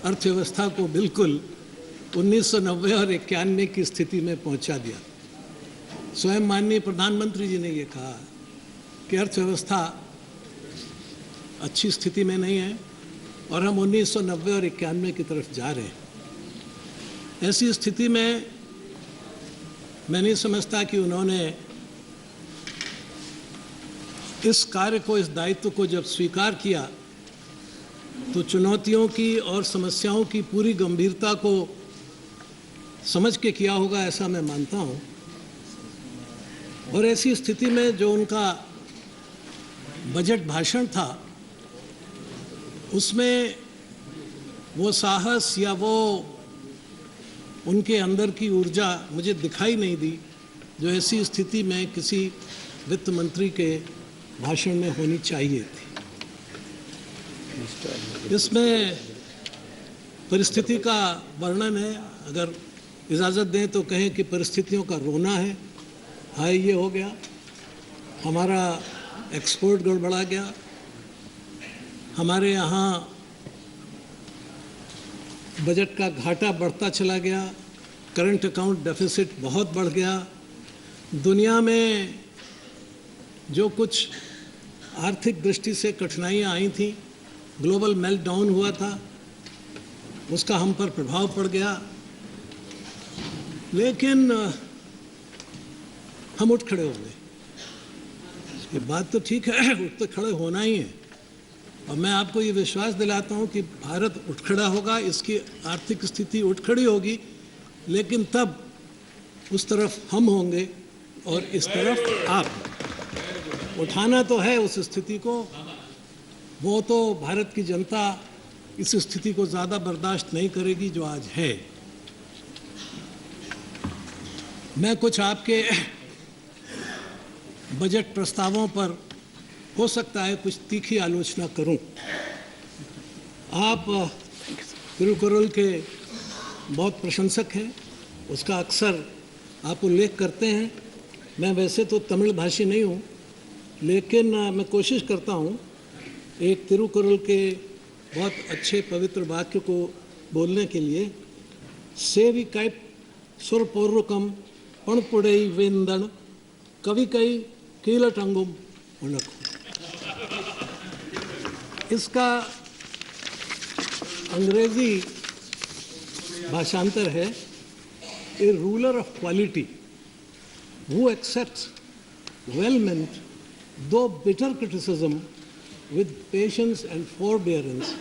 अर्थव्यवस्था को बिल्कुल 1990 और 91 की स्थिति में पहुंचा दिया। स्वयं माननीय प्रधानमंत्री जी ने ये कहा कि अर्थव्यवस्था अच्छी स्थिति में नहीं है और हम 1990 और 91 की तरफ जा रहे हैं। ऐसी स्थिति में मैं नहीं समझता कि उन्होंने इस कार्य को, इस दायित्व को जब स्वीकार किया तो चुनौतियों की और समस्याओं की पूरी गंभीरता को समझ के किया होगा, ऐसा मैं मानता हूँ। और ऐसी स्थिति में जो उनका बजट भाषण था उसमें वो साहस या वो उनके अंदर की ऊर्जा मुझे दिखाई नहीं दी जो ऐसी स्थिति में किसी वित्त मंत्री के भाषण में होनी चाहिए थी। इसमें परिस्थिति का वर्णन है, अगर इजाज़त दें तो कहें कि परिस्थितियों का रोना है। हाय, ये हो गया, हमारा एक्सपोर्ट गड़बड़ा गया, हमारे यहाँ बजट का घाटा बढ़ता चला गया, करंट अकाउंट डेफिसिट बहुत बढ़ गया, दुनिया में जो कुछ आर्थिक दृष्टि से कठिनाइयाँ आई थी, ग्लोबल मेल्टडाउन हुआ था, उसका हम पर प्रभाव पड़ गया। लेकिन हम उठ खड़े हो गए। ये बात तो ठीक है, उठ तो खड़े होना ही है। और मैं आपको ये विश्वास दिलाता हूँ कि भारत उठ खड़ा होगा, इसकी आर्थिक स्थिति उठ खड़ी होगी, लेकिन तब उस तरफ हम होंगे और इस तरफ आप। उठाना तो है उस स्थिति को, वो तो भारत की जनता इस स्थिति को ज़्यादा बर्दाश्त नहीं करेगी जो आज है। मैं कुछ आपके बजट प्रस्तावों पर हो सकता है कुछ तीखी आलोचना करूं। आप तिरुकुरल के बहुत प्रशंसक हैं, उसका अक्सर आप उल्लेख करते हैं। मैं वैसे तो तमिल भाषी नहीं हूं, लेकिन मैं कोशिश करता हूं एक तिरुकुरल के बहुत अच्छे पवित्र वाक्य को बोलने के लिए। सेवी कैप सुरपूर्वकम पणपुड़ई वेंदन कवि कई कीलटंगुम उनकु। इसका अंग्रेजी भाषांतर है, ए ruler of quality who accepts well meant though bitter criticism with patience and forbearance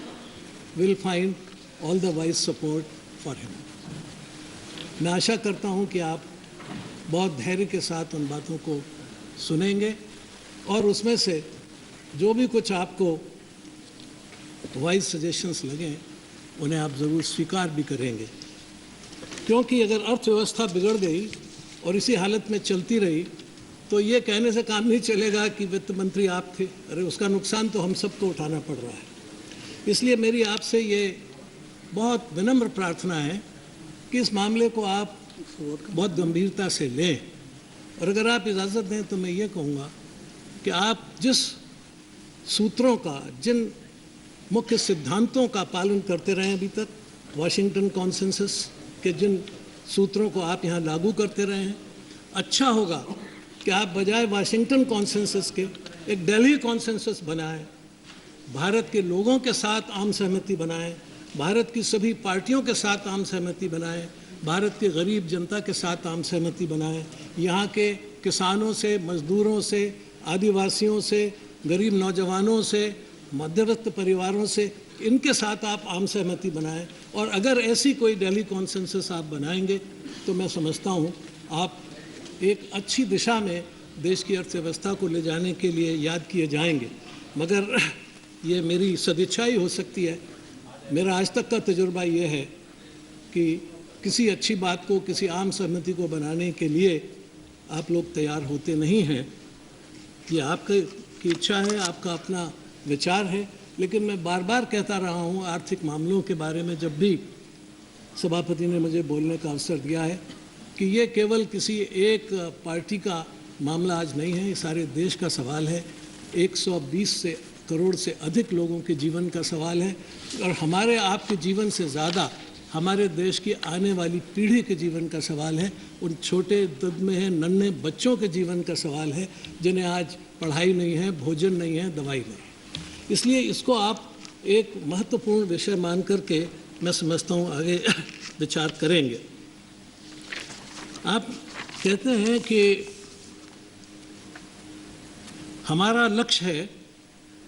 will find all the wise support for him. मैं आशा करता हूँ कि आप बहुत धैर्य के साथ उन बातों को सुनेंगे और उसमें से जो भी कुछ आपको वाइज सजेशंस लगें उन्हें आप ज़रूर स्वीकार भी करेंगे। क्योंकि अगर अर्थव्यवस्था बिगड़ गई और इसी हालत में चलती रही तो ये कहने से काम नहीं चलेगा कि वित्त मंत्री आप थे। अरे उसका नुकसान तो हम सबको उठाना पड़ रहा है। इसलिए मेरी आपसे ये बहुत विनम्र प्रार्थना है कि इस मामले को आप बहुत गंभीरता से लें। और अगर आप इजाज़त दें तो मैं ये कहूँगा कि आप जिस सूत्रों का, जिन मुख्य सिद्धांतों का पालन करते रहे अभी तक, वाशिंगटन कॉन्सेंसस के जिन सूत्रों को आप यहाँ लागू करते रहे हैं, अच्छा होगा कि आप बजाय वाशिंगटन कॉन्सेंसस के एक दिल्ली कॉन्सेंसस बनाएं, भारत के लोगों के साथ आम सहमति बनाएं, भारत की सभी पार्टियों के साथ आम सहमति बनाएं, भारत के गरीब जनता के साथ आम सहमति बनाएं, यहाँ के किसानों से, मजदूरों से, आदिवासियों से, गरीब नौजवानों से, मध्यवर्ग परिवारों से, इनके साथ आप आम सहमति बनाएं। और अगर ऐसी कोई दिल्ली कॉन्सेंसस आप बनाएंगे तो मैं समझता हूँ आप एक अच्छी दिशा में देश की अर्थव्यवस्था को ले जाने के लिए याद किए जाएंगे। मगर ये मेरी सदिच्छा ही हो सकती है। मेरा आज तक का तजुर्बा ये है कि किसी अच्छी बात को, किसी आम सहमति को बनाने के लिए आप लोग तैयार होते नहीं हैं। ये आपकी इच्छा है, आपका अपना विचार है, लेकिन मैं बार बार कहता रहा हूँ आर्थिक मामलों के बारे में जब भी सभापति ने मुझे बोलने का अवसर दिया है कि ये केवल किसी एक पार्टी का मामला आज नहीं है, ये सारे देश का सवाल है। 120 से करोड़ से अधिक लोगों के जीवन का सवाल है और हमारे आपके जीवन से ज़्यादा हमारे देश की आने वाली पीढ़ी के जीवन का सवाल है। उन छोटे ददमे हैं नन्हे बच्चों के जीवन का सवाल है जिन्हें आज पढ़ाई नहीं है, भोजन नहीं है, दवाई नहीं है। इसलिए इसको आप एक महत्वपूर्ण विषय मान करके मैं समझता हूँ आगे विचार करेंगे। आप कहते हैं कि हमारा लक्ष्य है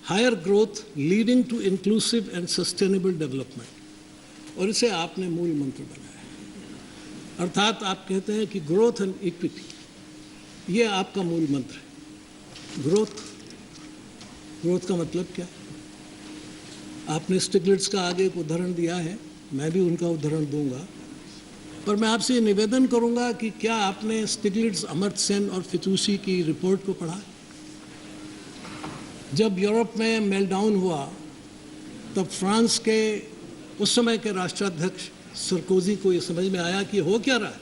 higher growth leading to inclusive and sustainable development, और इसे आपने मूल मंत्र बनाया है। अर्थात आप कहते हैं कि ग्रोथ एंड इक्विटी, ये आपका मूल मंत्र है। ग्रोथ का मतलब क्या है? आपने स्टिग्लिट्स का आगे एक उदाहरण दिया है, मैं भी उनका उदाहरण दूंगा, पर मैं आपसे निवेदन करूंगा कि क्या आपने स्टिग्लिट्स, अमर्त्य सेन और फितूसी की रिपोर्ट को पढ़ा? जब यूरोप में मेल्टडाउन हुआ तब फ्रांस के उस समय के राष्ट्राध्यक्ष सरकोजी को ये समझ में आया कि हो क्या रहा है,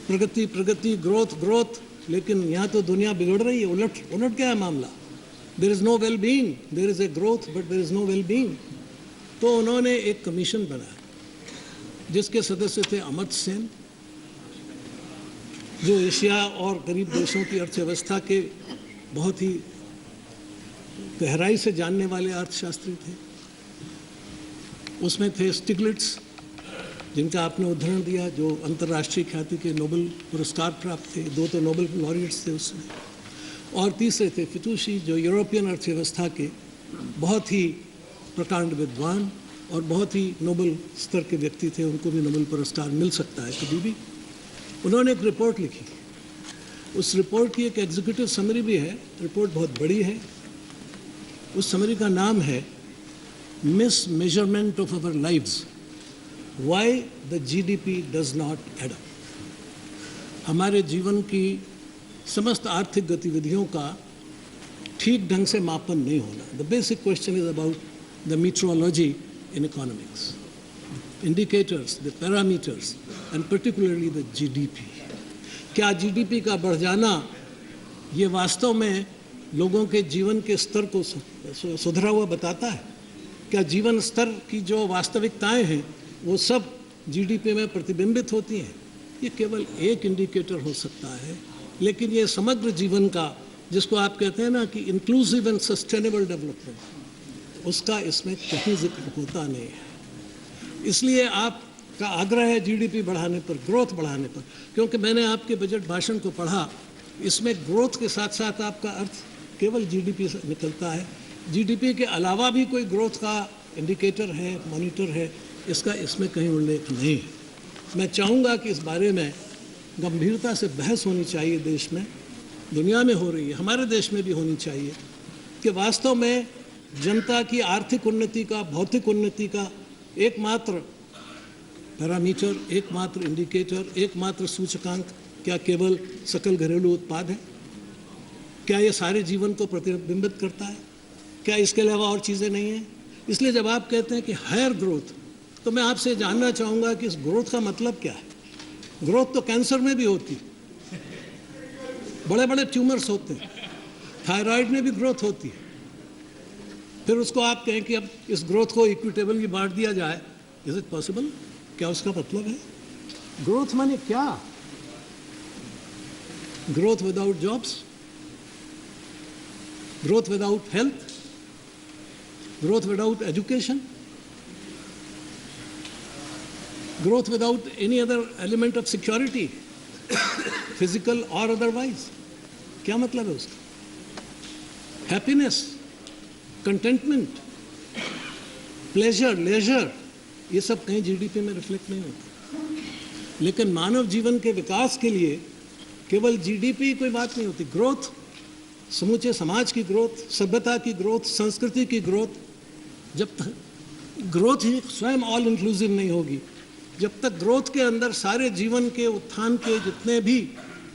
प्रगति प्रगति, ग्रोथ ग्रोथ, लेकिन यहाँ तो दुनिया बिगड़ रही है, उलट क्या है मामला। There is no well being, there is a growth but there is no well being. तो उन्होंने एक कमीशन बनाया जिसके सदस्य थे अमर्त्य सेन, जो एशिया और गरीब देशों की अर्थव्यवस्था के बहुत ही गहराई से जानने वाले अर्थशास्त्री थे। उसमें थे स्टिग्लिट्स, जिनका आपने उदाहरण दिया, जो अंतर्राष्ट्रीय ख्याति के नोबेल पुरस्कार प्राप्त थे, 2 तो नोबेल लॉरिएट्स थे उसमें, और तीसरे थे फितूसी, जो यूरोपियन अर्थव्यवस्था के बहुत ही प्रकांड विद्वान और बहुत ही नोबेल स्तर के व्यक्ति थे, उनको भी नोबेल पुरस्कार मिल सकता है कभी भी। उन्होंने एक रिपोर्ट लिखी, उस रिपोर्ट की एक एग्जीक्यूटिव समरी भी है, रिपोर्ट बहुत बड़ी है। उस समरी का नाम है mismeasurement of our lives, why the GDP does not add up. हमारे जीवन की समस्त आर्थिक गतिविधियों का ठीक ढंग से मापन नहीं होना। The basic question is about the metrology in economics, indicators, the parameters, and particularly the GDP. क्या GDP का बढ़ जाना ये वास्तव में लोगों के जीवन के स्तर को सुधरा हुआ बताता है? क्या जीवन स्तर की जो वास्तविकताएं हैं वो सब GDP में प्रतिबिंबित होती हैं? ये केवल एक इंडिकेटर हो सकता है, लेकिन ये समग्र जीवन का, जिसको आप कहते हैं ना कि इंक्लूसिव एंड सस्टेनेबल डेवलपमेंट, उसका इसमें कहीं जिक्र होता नहीं है। इसलिए आपका आग्रह है जीडीपी बढ़ाने पर, ग्रोथ बढ़ाने पर, क्योंकि मैंने आपके बजट भाषण को पढ़ा, इसमें ग्रोथ के साथ साथ आपका अर्थ केवल जीडीपी से निकलता है। जीडीपी के अलावा भी कोई ग्रोथ का इंडिकेटर है, मॉनिटर है, इसका इसमें कहीं उल्लेख नहीं है। मैं चाहूँगा कि इस बारे में गंभीरता से बहस होनी चाहिए, देश में, दुनिया में हो रही है, हमारे देश में भी होनी चाहिए, कि वास्तव में जनता की आर्थिक उन्नति का, भौतिक उन्नति का एकमात्र पैरामीटर, एकमात्र इंडिकेटर, एकमात्र सूचकांक क्या केवल सकल घरेलू उत्पाद है? क्या ये सारे जीवन को प्रतिबिंबित करता है? क्या इसके अलावा और चीज़ें नहीं हैं? इसलिए जब आप कहते हैं कि हायर ग्रोथ, तो मैं आपसे जानना चाहूँगा कि इस ग्रोथ का मतलब क्या है? ग्रोथ तो कैंसर में भी होती है, बड़े बड़े ट्यूमर्स होते हैं, थायराइड में भी ग्रोथ होती है। फिर उसको आप कहें कि अब इस ग्रोथ को इक्विटेबली बांट दिया जाए, इज इट पॉसिबल? क्या उसका मतलब है? ग्रोथ माने क्या? Growth without jobs, growth without health, growth without education, growth without any other element of security, physical और अदरवाइज? क्या मतलब है उसका? हैप्पीनेस, कंटेंटमेंट, प्लेजर, लेजर, ये सब कहीं जीडीपी में रिफ्लेक्ट नहीं होता। लेकिन मानव जीवन के विकास के लिए केवल जीडीपी कोई बात नहीं होती। ग्रोथ, समूचे समाज की ग्रोथ, सभ्यता की ग्रोथ, संस्कृति की ग्रोथ, जब तक ग्रोथ ही स्वयं ऑल इंक्लूसिव नहीं होगी, जब तक ग्रोथ के अंदर सारे जीवन के उत्थान के जितने भी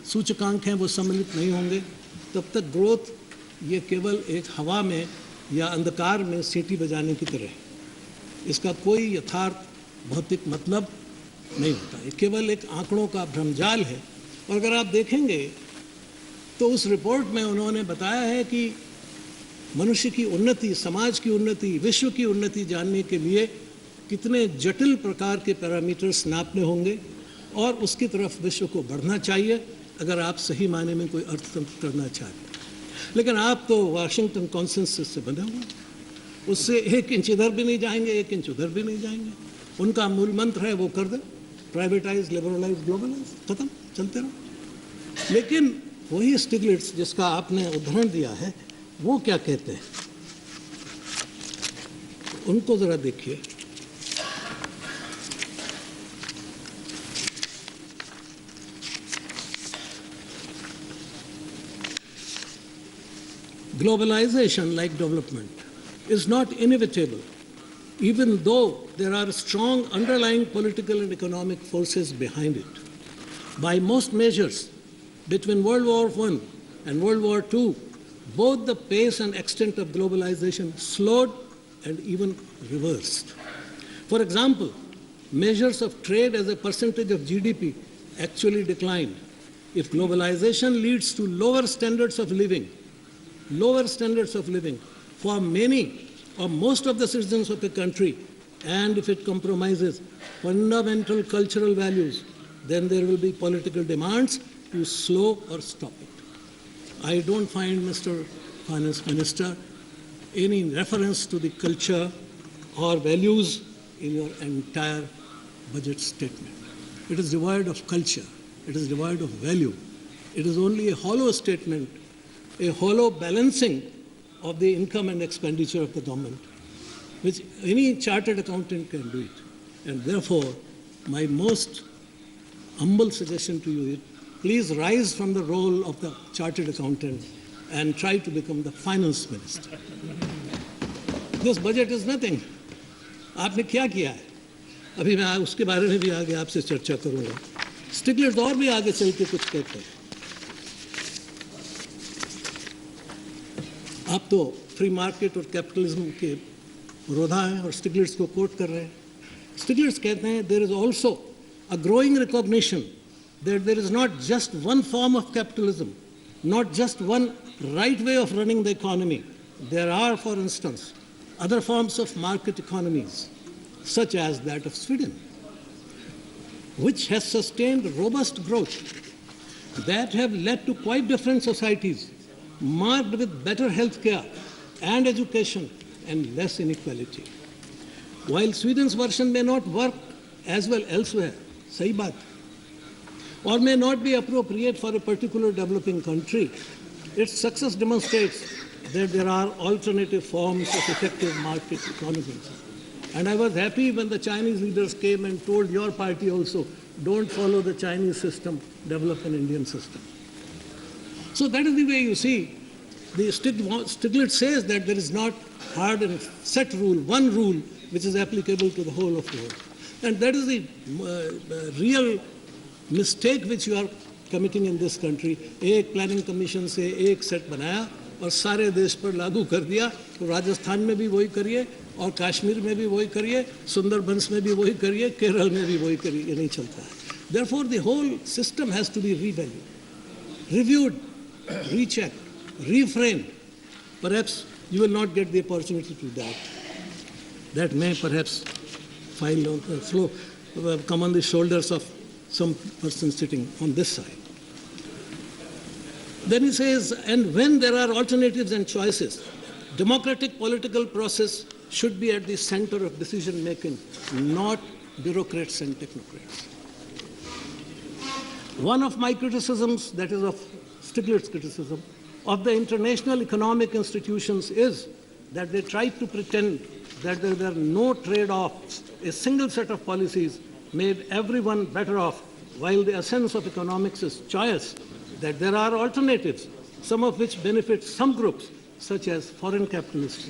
सूचकांक हैं वो सम्मिलित नहीं होंगे, तब तक ग्रोथ ये केवल एक हवा में या अंधकार में सीटी बजाने की तरह है। इसका कोई यथार्थ भौतिक मतलब नहीं होता, ये केवल एक आंकड़ों का भ्रमजाल है। और अगर आप देखेंगे तो उस रिपोर्ट में उन्होंने बताया है कि मनुष्य की उन्नति, समाज की उन्नति, विश्व की उन्नति जानने के लिए कितने जटिल प्रकार के पैरामीटर्स नापने होंगे और उसकी तरफ विश्व को बढ़ना चाहिए अगर आप सही मायने में कोई अर्थतंत्र करना चाहते हैं। लेकिन आप तो वाशिंगटन कॉन्सेंसस से बंधे हुए, उससे 1 इंच इधर भी नहीं जाएंगे, 1 इंच उधर भी नहीं जाएंगे। उनका मूल मंत्र है वो कर दे, प्राइवेटाइज, लिबरलाइज, ग्लोबलाइज, खत्म, चलते रहो। लेकिन वही स्टिग्लिट्स जिसका आपने उदाहरण दिया है, वो क्या कहते हैं, उनको जरा देखिए। Globalization, like development, is not inevitable, even though there are strong underlying political and economic forces behind it. By most measures, between World War I and World War II, both the pace and extent of globalization slowed and even reversed. For example, measures of trade as a percentage of GDP actually declined. If globalization leads to lower standards of living for many or most of the citizens of a country, and if it compromises fundamental cultural values, then there will be political demands to slow or stop it. I don't find, Mr. Finance Minister, any reference to the culture or values in your entire budget statement. It is devoid of culture. It is devoid of value. It is only a hollow statement, a hollow balancing of the income and expenditure of the government, which any chartered accountant can do it. And therefore, my most humble suggestion to you is, please rise from the role of the chartered accountant and try to become the finance minister. This budget is nothing. आपने क्या किया है? अभी मैं उसके बारे में भी आगे आपसे चर्चा करूंगा। स्टिग्लिट्स और भी आगे चल के कुछ कहते हैं। आप तो फ्री मार्केट और कैपिटलिज्म के विरोधा हैं और स्टिग्लिट्स को कोट कर रहे हैं। स्टिग्लिट्स कहते हैं, there is also a growing recognition that there is not just one form of capitalism, not just one right way of running the economy. There are, for instance, other forms of market economies, such as that of Sweden, which has sustained robust growth, that have led to quite different societies, marked with better health care and education and less inequality. While Sweden's version may not work as well elsewhere, sahi baat, or may not be appropriate for a particular developing country, its success demonstrates that there are alternative forms of effective market economies. And I was happy when the Chinese leaders came and told your party also, don't follow the Chinese system, develop an Indian system. So that is the way you see. The Stiglitz says that there is not hard and set rule, one rule which is applicable to the whole of the world. And that is the real mistake which you are committing in this country. एक planning commission से एक set बनाया और सारे देश पर लागू कर दिया, तो राजस्थान में भी वही करिए और कश्मीर में भी वही करिए, सुंदरबंस में भी वही करिए, केरल में भी वही करिए, ये नहीं चलता है. Therefore, the whole system has to be revalued, reviewed, rechecked, reframed. Perhaps you will not get the opportunity to do that. That may perhaps come on the shoulders of some person sitting on this side. Then he says, and when there are alternatives and choices, democratic political process should be at the center of decision making, not bureaucrats and technocrats. One of my criticisms, that is of Stiglitz criticism, of the international economic institutions is that they try to pretend that there were no trade-offs. A single set of policies made everyone better off, while the essence of economics is choice, that there are alternatives, some of which benefit some groups, such as foreign capitalists.